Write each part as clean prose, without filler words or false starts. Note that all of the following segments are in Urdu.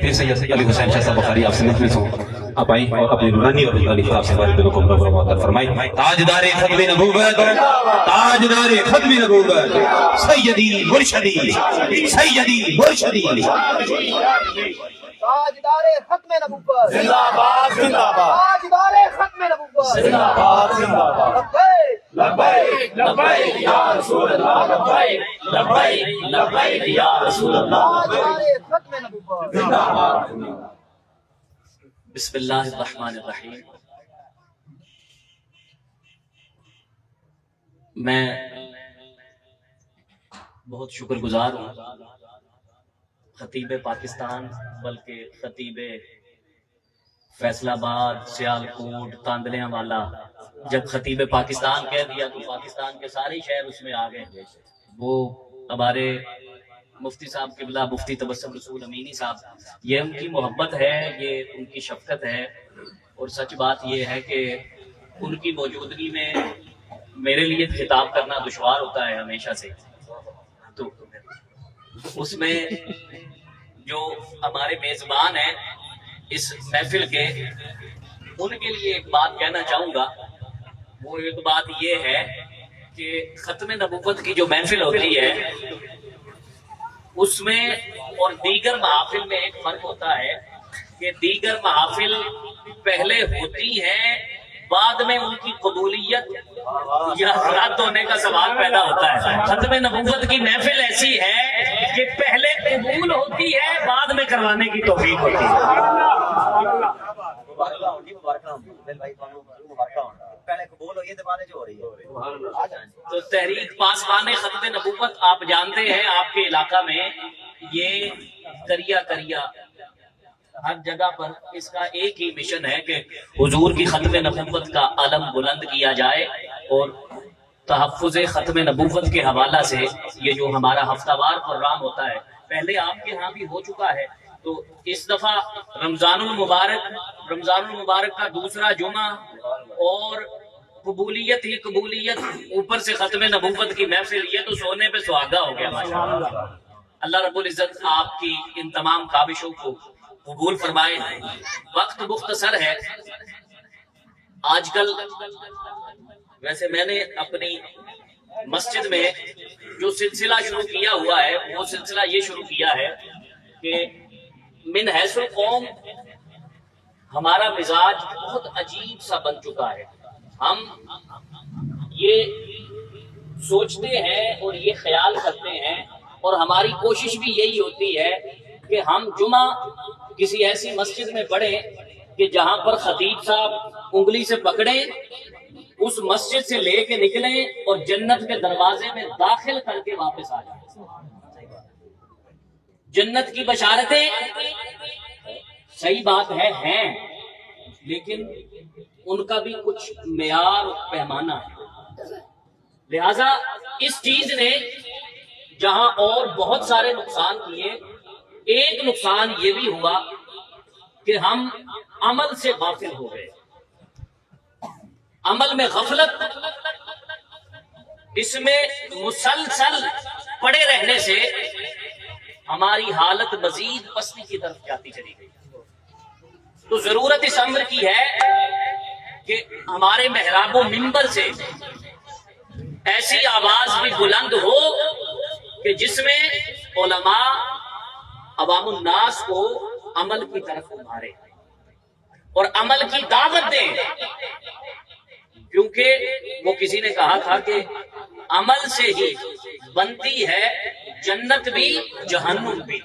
پھر سید علی حسین شاہ صاحب بخاری آپ سے مخلص ہوں، آپ آئیں اور اپنی نورانی اور مختلف آپ سے ہمارے دلوں کو منور معطر فرمائیں۔ تاجدار ختم نبوت، تاجدار ختم نبوت، سیدی مرشدی، سیدی مرشدی، تاجدار ختم نبوت زندہ باد زندہ باد تاجدار ختم نبوت زندہ باد زندہ باد لبیک لبیک لبیک یا رسول اللہ لبیک لبیک لبیک یا رسول اللہ تاجدار ختم نبوت زندہ باد زندہ باد۔ بسم اللہ الرحمن الرحیم۔ میں بہت شکر گزار ہوں خطیب پاکستان، بلکہ خطیب فیصل آباد، سیالکوٹ، تاندلیاں والا، جب خطیب پاکستان کہہ دیا تو پاکستان کے سارے شہر اس میں آ گئے۔ وہ ہمارے مفتی صاحب قبلہ مفتی تبسم رسول امینی صاحب، یہ ان کی محبت ہے، یہ ان کی شفقت ہے، اور سچ بات یہ ہے کہ ان کی موجودگی میں میرے لیے خطاب کرنا دشوار ہوتا ہے ہمیشہ سے۔ تو اس میں جو ہمارے میزبان ہیں اس محفل کے، ان کے لیے ایک بات کہنا چاہوں گا۔ وہ ایک بات یہ ہے کہ ختم نبوت کی جو محفل ہوتی ہے اس میں اور دیگر محافل میں ایک فرق ہوتا ہے کہ دیگر محافل پہلے ہوتی ہیں، بعد میں ان کی قبولیت یا رد ہونے کا سوال پیدا ہوتا ہے۔ ختم نبوت کی محفل ایسی ہے کہ پہلے قبول ہوتی ہے، بعد میں کروانے کی توفیق ہوتی ہے۔ تو تحریک پاسبان ختم نبوت آپ جانتے ہیں، آپ کے علاقہ میں یہ کریا ہر جگہ پر اس کا ایک ہی مشن ہے کہ حضور کی ختم نبوت کا علم بلند کیا جائے، اور تحفظ ختم نبوت کے حوالہ سے یہ جو ہمارا ہفتہ وار پروگرام ہوتا ہے، پہلے آپ کے ہاں بھی ہو چکا ہے، تو اس دفعہ رمضان المبارک کا دوسرا جمعہ، اور قبولیت ہی قبولیت، اوپر سے ختم نبوت کی محفل، یہ تو سونے پہ سہاگا ہو گیا ماشاءاللہ۔ اللہ رب العزت آپ کی ان تمام کاوشوں کو قبول فرمائے۔ وقت مختصر ہے، آج کل ویسے میں نے اپنی مسجد میں جو سلسلہ شروع کیا ہوا ہے، وہ سلسلہ یہ شروع کیا ہے کہ من حیث القوم ہمارا مزاج بہت عجیب سا بن چکا ہے۔ ہم یہ سوچتے ہیں اور یہ خیال کرتے ہیں، اور ہماری کوشش بھی یہی ہوتی ہے کہ ہم جمعہ کسی ایسی مسجد میں پڑھیں کہ جہاں پر خطیب صاحب انگلی سے پکڑیں، اس مسجد سے لے کے نکلیں اور جنت کے دروازے میں داخل کر کے واپس آ جائیں۔ جنت کی بشارتیں صحیح بات ہے ہیں، لیکن ان کا بھی کچھ معیار و پیمانہ ہے۔ لہذا اس چیز نے جہاں اور بہت سارے نقصان کیے، ایک نقصان یہ بھی ہوا کہ ہم عمل سے غافل ہو گئے۔ عمل میں غفلت، اس میں مسلسل پڑے رہنے سے ہماری حالت مزید پستی کی طرف جاتی چلی گئی۔ تو ضرورت اس امر کی ہے کہ ہمارے محراب و منبر سے ایسی آواز بھی بلند ہو کہ جس میں علماء عوام الناس کو عمل کی طرف ابھارے اور عمل کی دعوت دیں، کیونکہ وہ کسی نے کہا تھا کہ عمل سے ہی بنتی ہے جنت بھی جہنم بھی۔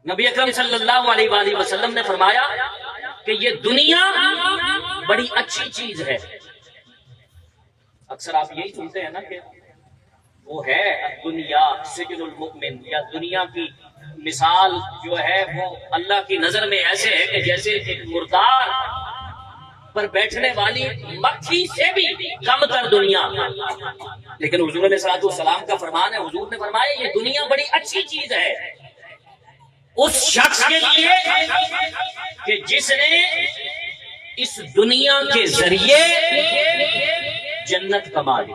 نبی اکرم صلی اللہ علیہ وآلہ وسلم نے فرمایا کہ یہ دنیا بڑی اچھی چیز ہے۔ اکثر آپ یہی سنتے ہیں نا کہ وہ ہے دنیا سجن المؤمن، یا دنیا کی مثال جو ہے وہ اللہ کی نظر میں ایسے ہے کہ جیسے ایک مردار پر بیٹھنے والی مکھی سے بھی کم تر دنیا۔ لیکن حضور علیہ الصلوۃ والسلام کا فرمان ہے، حضور نے فرمایا یہ دنیا بڑی اچھی چیز ہے اس شخص کے لیے کہ جس نے اس دنیا کے ذریعے جنت کما لی۔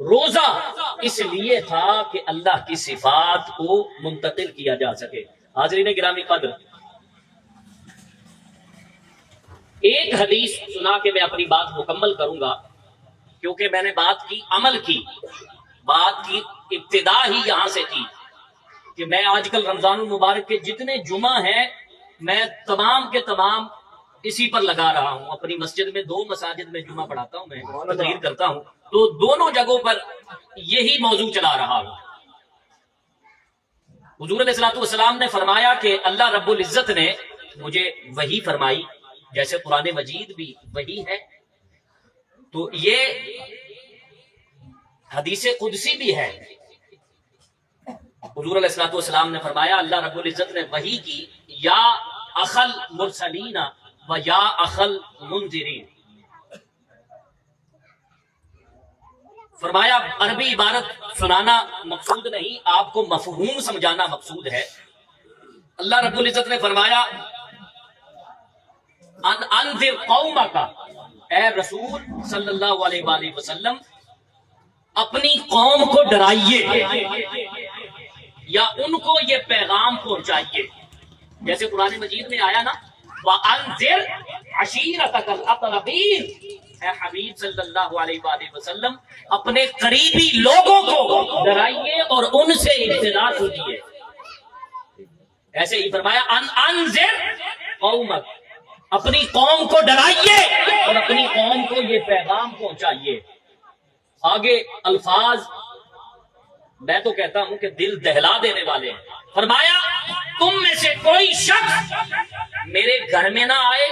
روزہ اس لیے تھا کہ اللہ کی صفات کو منتقل کیا جا سکے. حاضرین گرامی قدر، ایک حدیث سنا کے میں اپنی بات مکمل کروں گا، کیونکہ میں نے بات کی عمل کی، بات کی ابتدا ہی یہاں سے کی کہ میں آج کل رمضان المبارک کے جتنے جمعہ ہیں میں تمام کے تمام اسی پر لگا رہا ہوں. اپنی مسجد میں 2 مساجد میں جمعہ پڑھاتا ہوں، میں تقریر کرتا ہوں، تو دونوں جگہوں پر یہی موضوع چلا رہا ہوں. حضور علیہ الصلوۃ والسلام نے فرمایا کہ اللہ رب العزت نے مجھے وحی فرمائی، جیسے قرآن مجید بھی وحی ہے، تو یہ حدیث قدسی بھی ہے. حضور علیہ الصلوۃ والسلام نے فرمایا اللہ رب العزت نے وحی کی، یا اخل مرسلین و یا اخل منذرین. فرمایا عربی عبارت سنانا مقصود نہیں، آپ کو مفہوم سمجھانا مقصود ہے. اللہ رب العزت نے فرمایا انذر قومک، اے رسول صلی اللہ علیہ وآلہ وسلم اپنی قوم کو ڈرائیے یا ان کو یہ پیغام پہنچائیے، جیسے قرآن مجید میں آیا نا وَأَنذِرْ عَشِيرَتَكَ الْأَقْرَبِينَ، اے حبیب صلی اللہ علیہ وآلہ وسلم اپنے قریبی لوگوں کو ڈرائیے اور ان سے ابتدا کیجیے. ایسے ہی فرمایا انذر قومک، اپنی قوم کو ڈرائیے اور اپنی قوم کو یہ پیغام پہنچائیے. آگے الفاظ میں تو کہتا ہوں کہ دل دہلا دینے والے ہیں. فرمایا تم میں سے کوئی شخص میرے گھر میں نہ آئے،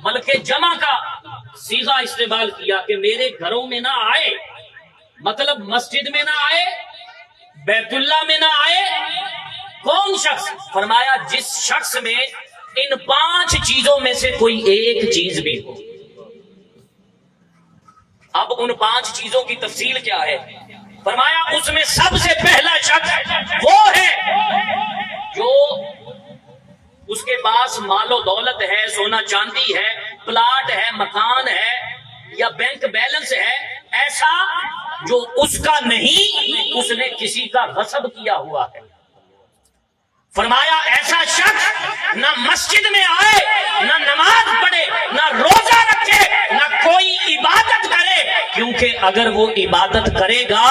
بلکہ جمع کا صیغہ استعمال کیا کہ میرے گھروں میں نہ آئے، مطلب مسجد میں نہ آئے، بیت اللہ میں نہ آئے. کون شخص؟ فرمایا جس شخص میں ان 5 چیزوں میں سے کوئی ایک چیز بھی ہو. اب ان 5 چیزوں کی تفصیل کیا ہے؟ فرمایا اس میں سب سے پہلا شخص وہ ہے جو اس کے پاس مال و دولت ہے، سونا چاندی ہے، پلاٹ ہے، مکان ہے یا بینک بیلنس ہے، ایسا جو اس کا نہیں، اس نے کسی کا غصب کیا ہوا ہے. فرمایا ایسا شخص نہ مسجد میں آئے، نہ نماز پڑھے، نہ روزہ رکھے، نہ کوئی عبادت کرے، کیونکہ اگر وہ عبادت کرے گا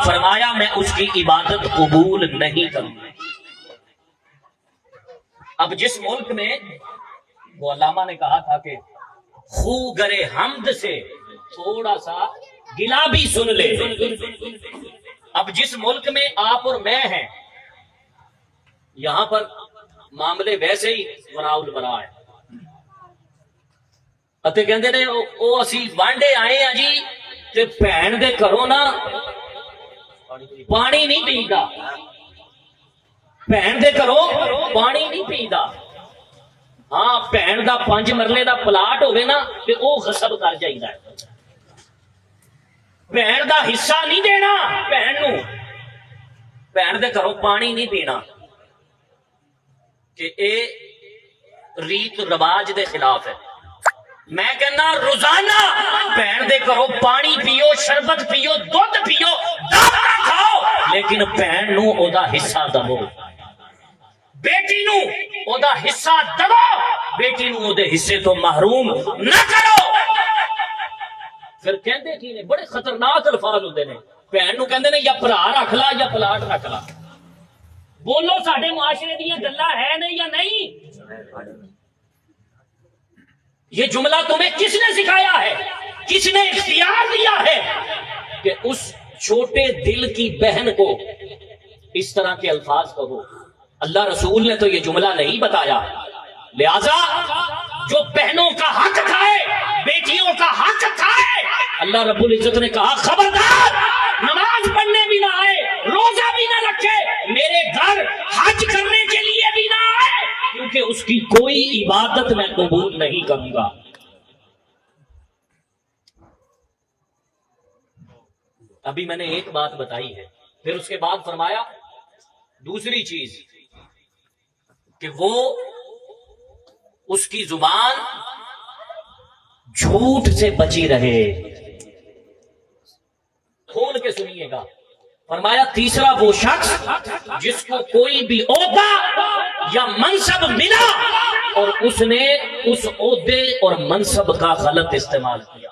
فرمایا میں اس کی عبادت قبول نہیں کروں گا. اب جس ملک میں وہ علامہ نے کہا تھا کہ خو گرے حمد سے تھوڑا سا گلا بھی سن لے، اب جس ملک میں آپ اور میں ہیں یہاں پر معاملے ویسے ہی وراؤل برا ہے. اتے کہندے نے او اسی وانڈے آئے ہیں جی تے بہن دے گھروں نا پانی نہیں پیندا، بہن دے گھروں پانی نہیں پیندا. ہاں بہن دا 5 مرلے دا پلاٹ ہوگے نا تے او غصب کر جائیدا ہے، بہن دا حصہ نہیں دینا بہن نو، بہن دے گھروں پانی نہیں پینا، کہ اے ریت رواج دے خلاف ہے. میں کہنا روزانہ بہن دے گھروں پانی پیو، شربت پیو، دودھ پیو، دانا کھاؤ، لیکن بہن نو او دا حصہ دو، بیٹی نو او دا حصہ دو، بیٹی نو او دے حصے تو محروم نہ کرو. پھر کہندے کی نے بڑے خطرناک الفاظ ہوندے نے، بہن نو کہندے نے یا بھرا رکھ لا یا پلاٹ رکھ لا. بولو ساڈے معاشرے دی گلاں ہے نہیں یا نہیں؟ یہ جملہ تمہیں کس نے سکھایا ہے؟ کس نے اختیار دیا ہے کہ اس چھوٹے دل کی بہن کو اس طرح کے الفاظ کہو؟ اللہ رسول نے تو یہ جملہ نہیں بتایا. لہذا جو بہنوں کا حق کھائے، بیٹیوں کا حق کھائے، اللہ رب العزت نے کہا خبردار نماز پڑھنے بھی نہ آئے، روزہ بھی نہ رکھے، میرے گھر حج کرنے کے لیے بھی نہ آئے، کیونکہ اس کی کوئی عبادت میں قبول نہیں کروں گا. ابھی میں نے ایک بات بتائی ہے، پھر اس کے بعد فرمایا دوسری چیز کہ وہ اس کی زبان جھوٹ سے بچی رہے. خون پڑھ کے سنیے گا. فرمایا تیسرا وہ شخص جس کو کوئی بھی عہدہ یا منصب ملا اور اس نے اس عہدے اور منصب کا غلط استعمال کیا.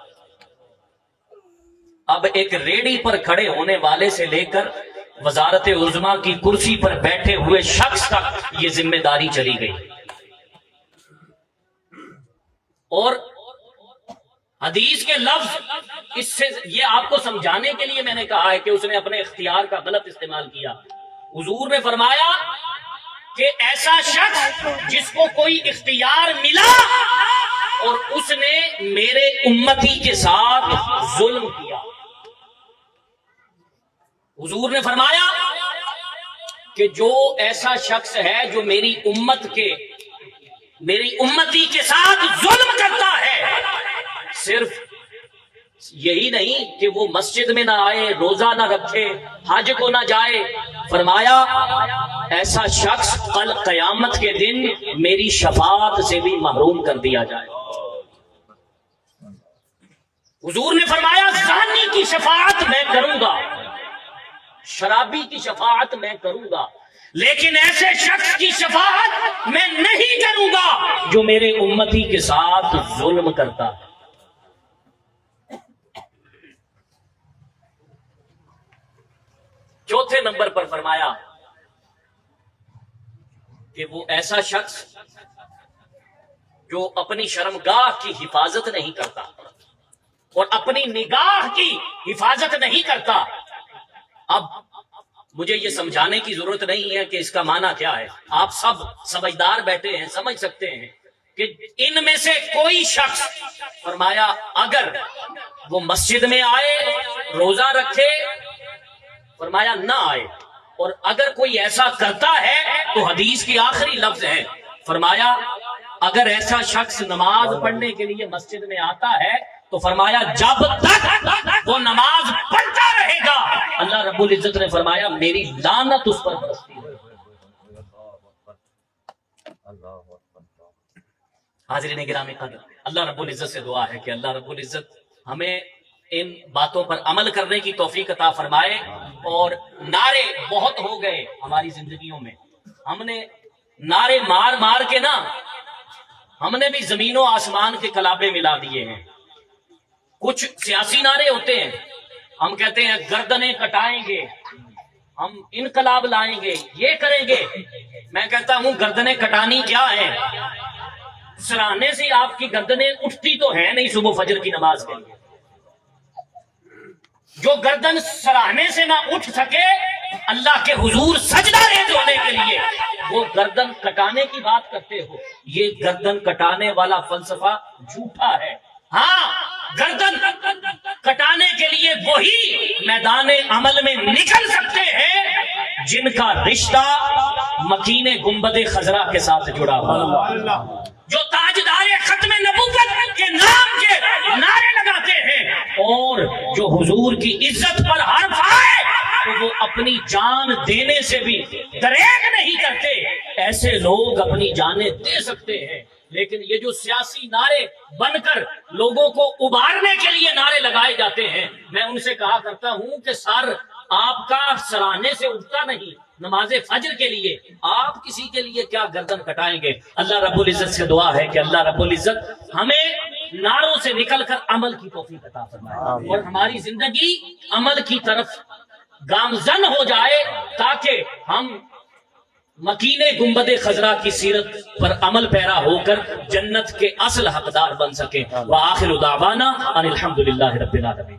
اب ایک ریڑھی پر کھڑے ہونے والے سے لے کر وزارت عظمیٰ کی کرسی پر بیٹھے ہوئے شخص تک یہ ذمہ داری چلی گئی. اور حدیث کے لفظ اس سے یہ آپ کو سمجھانے کے لیے میں نے کہا ہے کہ اس نے اپنے اختیار کا غلط استعمال کیا. حضور نے فرمایا کہ ایسا شخص جس کو کوئی اختیار ملا اور اس نے میرے امتی کے ساتھ ظلم کیا. حضور نے فرمایا کہ جو ایسا شخص ہے جو میری امتی کے ساتھ ظلم کرتا ہے، صرف یہی نہیں کہ وہ مسجد میں نہ آئے، روزہ نہ رکھے، حج کو نہ جائے، فرمایا ایسا شخص کل قیامت کے دن میری شفاعت سے بھی محروم کر دیا جائے. حضور نے فرمایا زانی کی شفاعت میں کروں گا، شرابی کی شفاعت میں کروں گا، لیکن ایسے شخص کی شفاعت میں نہیں کروں گا جو میرے امتی کے ساتھ ظلم کرتا ہے. چوتھے نمبر پر فرمایا کہ وہ ایسا شخص جو اپنی شرمگاہ کی حفاظت نہیں کرتا اور اپنی نگاہ کی حفاظت نہیں کرتا. اب مجھے یہ سمجھانے کی ضرورت نہیں ہے کہ اس کا معنی کیا ہے، آپ سب سمجھدار بیٹھے ہیں، سمجھ سکتے ہیں کہ ان میں سے کوئی شخص فرمایا اگر وہ مسجد میں آئے، روزہ رکھے، فرمایا نہ آئے، اور اگر کوئی ایسا کرتا ہے تو حدیث کی آخری لفظ ہے، فرمایا اگر ایسا شخص نماز پڑھنے کے لیے مسجد میں آتا ہے تو فرمایا جب تک وہ نماز پڑھتا رہے گا اللہ رب العزت نے فرمایا میری لعنت اس پر برستی ہے. حاضرین گرامی قدر، اللہ رب العزت سے دعا ہے کہ اللہ رب العزت ہمیں ان باتوں پر عمل کرنے کی توفیق عطا فرمائے. اور نعرے بہت ہو گئے ہماری زندگیوں میں، ہم نے نعرے مار مار کے نا ہم نے بھی زمین و آسمان کے کلابے ملا دیے ہیں. کچھ سیاسی نعرے ہوتے ہیں، ہم کہتے ہیں گردنیں کٹائیں گے، ہم انقلاب لائیں گے، یہ کریں گے. میں کہتا ہوں گردنیں کٹانی کیا ہے؟ سراہنے سے آپ کی گردنیں اٹھتی تو ہے نہیں صبح فجر کی نماز کے لیے. جو گردن سراہنے سے نہ اٹھ سکے اللہ کے حضور سجدہ ریز ہونے کے لیے، وہ گردن کٹانے کی بات کرتے ہو. یہ گردن کٹانے والا فلسفہ جھوٹا ہے. ہاں، گردن کٹانے کے لیے وہی میدان عمل میں نکل سکتے ہیں جن کا رشتہ مکین گنبد خضرا کے ساتھ جڑا ہوا، جو تاجدار ختم نبوت کے نام کے نعرے لگاتے ہیں اور جو حضور کی عزت پر حرف آئے تو وہ اپنی جان دینے سے بھی دریغ نہیں کرتے. ایسے لوگ اپنی جانیں دے سکتے ہیں، لیکن یہ جو سیاسی نعرے بن کر لوگوں کو ابھارنے کے لیے نعرے لگائے جاتے ہیں، میں ان سے کہا کرتا ہوں کہ سر آپ کا سراہنے سے اٹھتا نہیں نماز فجر کے لیے، آپ کسی کے لیے کیا گردن کٹائیں گے. اللہ رب العزت سے دعا ہے کہ اللہ رب العزت ہمیں نعروں سے نکل کر عمل کی توفیق عطا فرمائے اور ہماری زندگی عمل کی طرف گامزن ہو جائے تاکہ ہم مکین گنبد خضرا کی سیرت پر عمل پیرا ہو کر جنت کے اصل حقدار بن سکیں. وآخر دعوانا ان الحمدللہ رب العالمین.